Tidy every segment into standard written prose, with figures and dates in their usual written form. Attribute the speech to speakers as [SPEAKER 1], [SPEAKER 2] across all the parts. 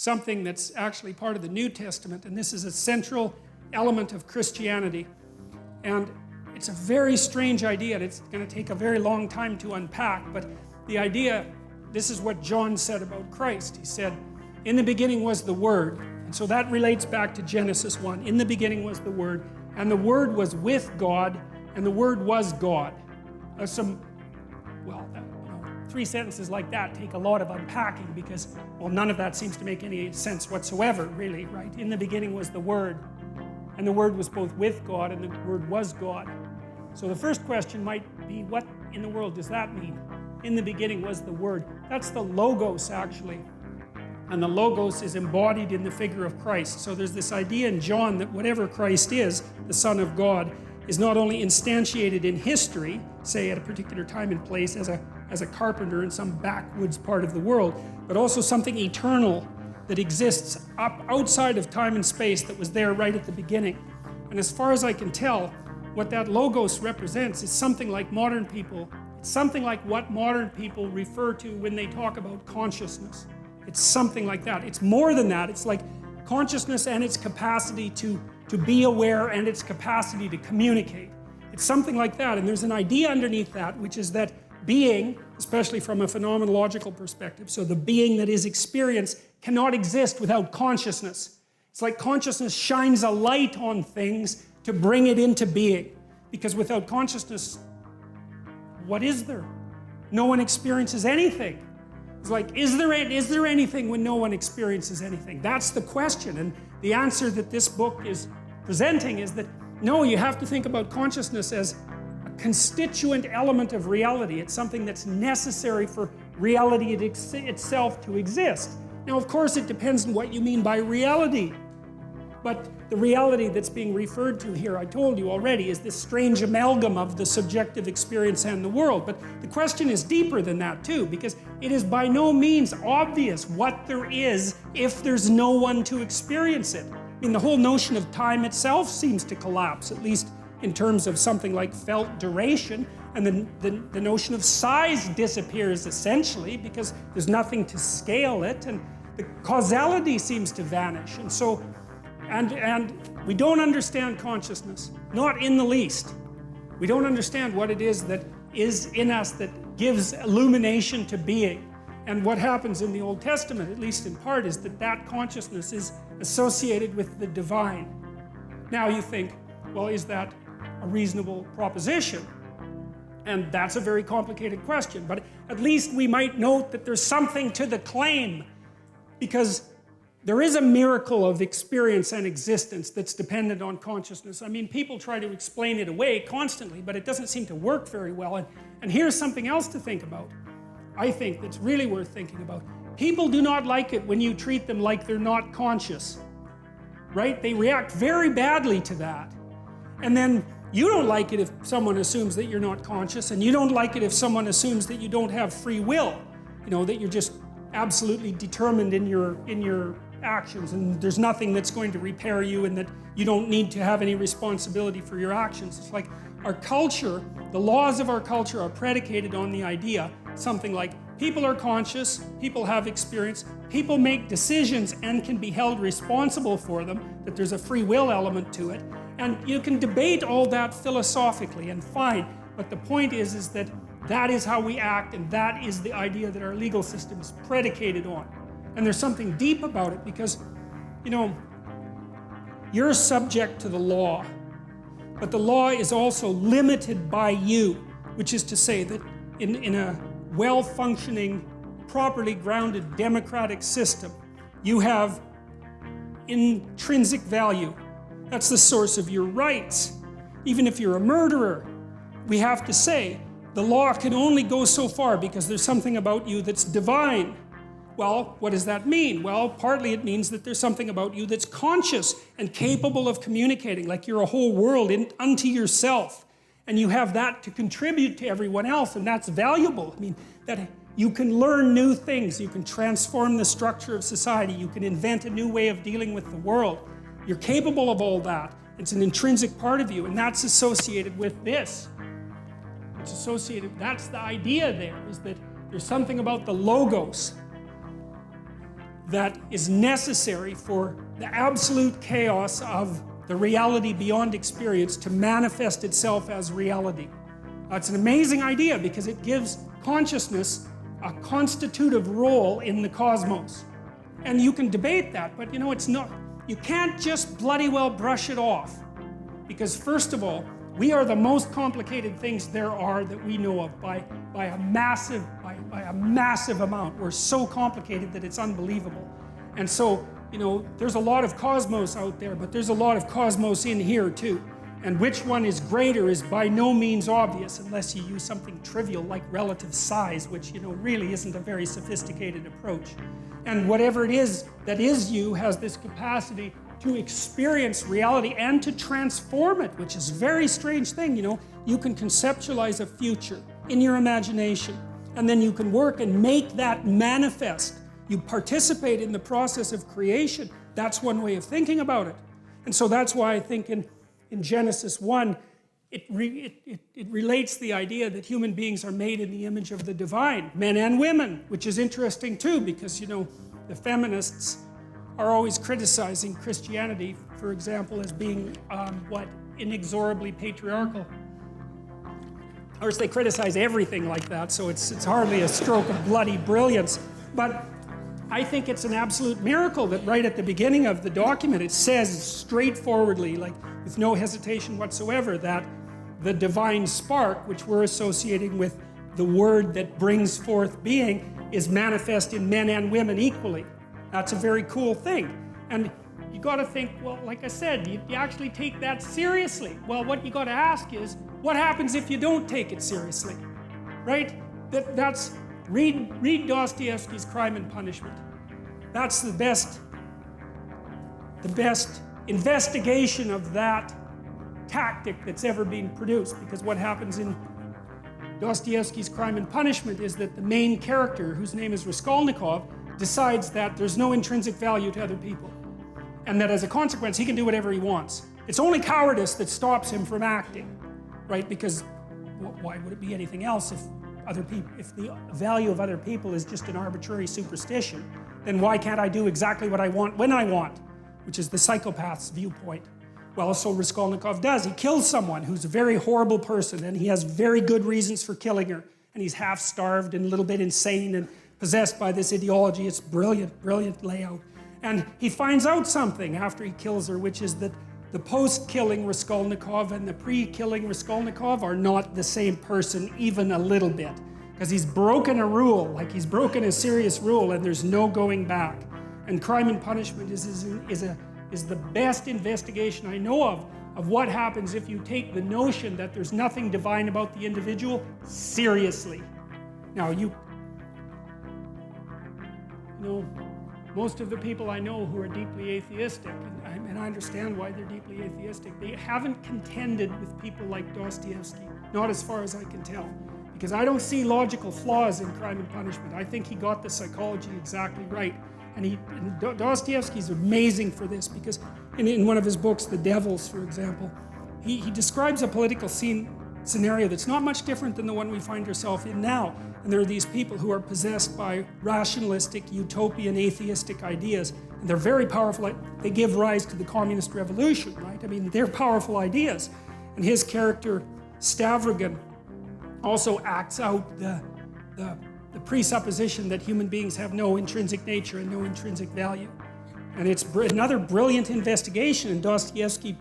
[SPEAKER 1] something that's actually part of the New Testament, and this is a central element of Christianity. And it's a very strange idea, and it's going to take a very long time to unpack, but the idea, this is what John said about Christ. He said, in the beginning was the Word, and so that relates back to Genesis 1. In the beginning was the Word, and the Word was with God, and the Word was God. Three sentences like that take a lot of unpacking because, well, none of that seems to make any sense whatsoever, really, right? In the beginning was the Word, and the Word was both with God, and the Word was God. So the first question might be, what in the world does that mean? In the beginning was the Word. That's the Logos, actually. And the Logos is embodied in the figure of Christ. So there's this idea in John that whatever Christ is, the Son of God, is not only instantiated in history, say at a particular time and place as a carpenter in some backwoods part of the world, but also something eternal that exists outside of time and space that was there right at the beginning. And as far as I can tell, what that Logos represents is something like modern people. It's something like what modern people refer to when they talk about consciousness. It's something like that. It's more than that. It's like consciousness and its capacity to be aware and its capacity to communicate. It's something like that. And there's an idea underneath that, which is that being, especially from a phenomenological perspective, so the being that is experience cannot exist without consciousness. It's like consciousness shines a light on things to bring it into being. Because without consciousness, what is there? No one experiences anything. It's like, is there anything when no one experiences anything? That's the question. And the answer that this book is presenting is that, no, you have to think about consciousness as a constituent element of reality. It's something that's necessary for reality itself to exist. Now, of course, it depends on what you mean by reality. But the reality that's being referred to here, I told you already, is this strange amalgam of the subjective experience and the world. But the question is deeper than that too, because it is by no means obvious what there is if there's no one to experience it. I mean, the whole notion of time itself seems to collapse, at least in terms of something like felt duration. And the notion of size disappears essentially because there's nothing to scale it, and the causality seems to vanish. And so, and we don't understand consciousness, not in the least. We don't understand what it is that is in us that gives illumination to being. And what happens in the Old Testament, at least in part, is that that consciousness is associated with the divine. Now you think, well, is that a reasonable proposition? And that's a very complicated question, but at least we might note that there's something to the claim, because there is a miracle of experience and existence that's dependent on consciousness. I mean, people try to explain it away constantly, but it doesn't seem to work very well. And here's something else to think about. I think that's really worth thinking about. People do not like it when you treat them like they're not conscious, right? They react very badly to that. And then you don't like it if someone assumes that you're not conscious, and you don't like it if someone assumes that you don't have free will, you know, that you're just absolutely determined in your actions, and there's nothing that's going to repair you, and that you don't need to have any responsibility for your actions. It's like our culture, the laws of our culture are predicated on the idea, something like people are conscious, people have experience, people make decisions and can be held responsible for them, that there's a free will element to it. And you can debate all that philosophically, and fine, but the point is that that is how we act, and that is the idea that our legal system is predicated on. And there's something deep about it because, you know, you're subject to the law, but the law is also limited by you, which is to say that in a well-functioning, properly grounded democratic system, you have intrinsic value. That's the source of your rights. Even if you're a murderer, we have to say, the law can only go so far because there's something about you that's divine. Well, what does that mean? Well, partly it means that there's something about you that's conscious and capable of communicating, like you're a whole world unto yourself. And you have that to contribute to everyone else, and that's valuable. I mean, that you can learn new things, you can transform the structure of society, you can invent a new way of dealing with the world. You're capable of all that. It's an intrinsic part of you, and that's associated with this. It's associated, that's the idea there, is that there's something about the Logos that is necessary for the absolute chaos of the reality beyond experience to manifest itself as reality. It's an amazing idea because it gives consciousness a constitutive role in the cosmos. And you can debate that, but it's not, you can't just bloody well brush it off. Because first of all, we are the most complicated things there are that we know of by a massive amount. We're so complicated that it's unbelievable. And so, there's a lot of cosmos out there, but there's a lot of cosmos in here too. And which one is greater is by no means obvious unless you use something trivial like relative size, which really isn't a very sophisticated approach. And whatever it is that is you has this capacity to experience reality and to transform it, which is a very strange thing. You can conceptualize a future in your imagination, and then you can work and make that manifest. You participate in the process of creation. That's one way of thinking about it. And so that's why I think in Genesis 1, it relates the idea that human beings are made in the image of the divine, men and women, which is interesting too, because the feminists are always criticizing Christianity, for example, as being inexorably patriarchal. Of course, they criticize everything like that, so it's hardly a stroke of bloody brilliance. But I think it's an absolute miracle that right at the beginning of the document it says straightforwardly, like with no hesitation whatsoever, that the divine spark, which we're associating with the word that brings forth being, is manifest in men and women equally. That's a very cool thing. And you got to think, well, like I said, you actually take that seriously. Well, what you got to ask is, what happens if you don't take it seriously? Right? That's read Dostoevsky's Crime and Punishment. That's the best investigation of that tactic that's ever been produced. Because what happens in Dostoevsky's Crime and Punishment is that the main character, whose name is Raskolnikov, decides that there's no intrinsic value to other people. And that as a consequence, he can do whatever he wants. It's only cowardice that stops him from acting, right? Because why would it be anything else if the value of other people is just an arbitrary superstition? Then why can't I do exactly what I want when I want? Which is the psychopath's viewpoint. Well, so Raskolnikov does. He kills someone who's a very horrible person, and he has very good reasons for killing her. And he's half-starved and a little bit insane and possessed by this ideology. It's brilliant, brilliant layout. And he finds out something after he kills her, which is that the post-killing Raskolnikov and the pre-killing Raskolnikov are not the same person even a little bit. Because he's broken a rule, like he's broken a serious rule, and there's no going back. And Crime and Punishment is the best investigation I know of what happens if you take the notion that there's nothing divine about the individual seriously. Now, most of the people I know who are deeply atheistic, and I understand why they're deeply atheistic, they haven't contended with people like Dostoevsky, not as far as I can tell. Because I don't see logical flaws in Crime and Punishment. I think he got the psychology exactly right. And Dostoevsky's amazing for this, because in one of his books, The Devils, for example, he describes a political scenario that's not much different than the one we find ourselves in now. And there are these people who are possessed by rationalistic, utopian, atheistic ideas. And they're very powerful. They give rise to the communist revolution, right? I mean, they're powerful ideas. And his character, Stavrogan, also acts out the presupposition that human beings have no intrinsic nature and no intrinsic value. And it's another brilliant investigation, and Dostoevsky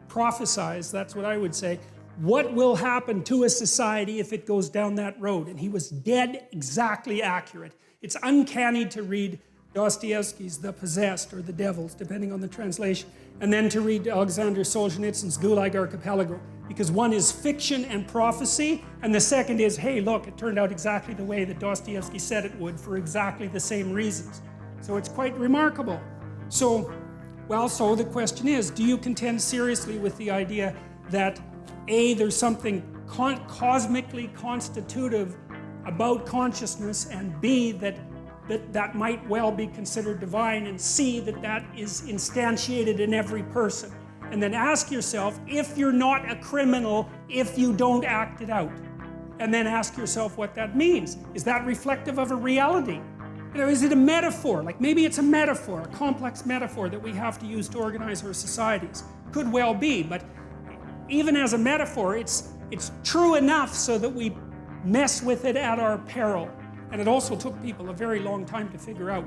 [SPEAKER 1] prophesies, that's what I would say, what will happen to a society if it goes down that road? And he was dead exactly accurate. It's uncanny to read Dostoevsky's The Possessed or The Devils, depending on the translation, and then to read Alexander Solzhenitsyn's Gulag Archipelago, because one is fiction and prophecy, and the second is, hey, look, it turned out exactly the way that Dostoevsky said it would for exactly the same reasons. So it's quite remarkable. So the question is, do you contend seriously with the idea that A, there's something cosmically constitutive about consciousness, and B, that might well be considered divine, and C, that is instantiated in every person? And then ask yourself if you're not a criminal if you don't act it out. And then ask yourself what that means. Is that reflective of a reality? You know, is it a metaphor? Like maybe it's a metaphor, a complex metaphor that we have to use to organize our societies. Could well be, but even as a metaphor, it's true enough so that we mess with it at our peril. And it also took people a very long time to figure out.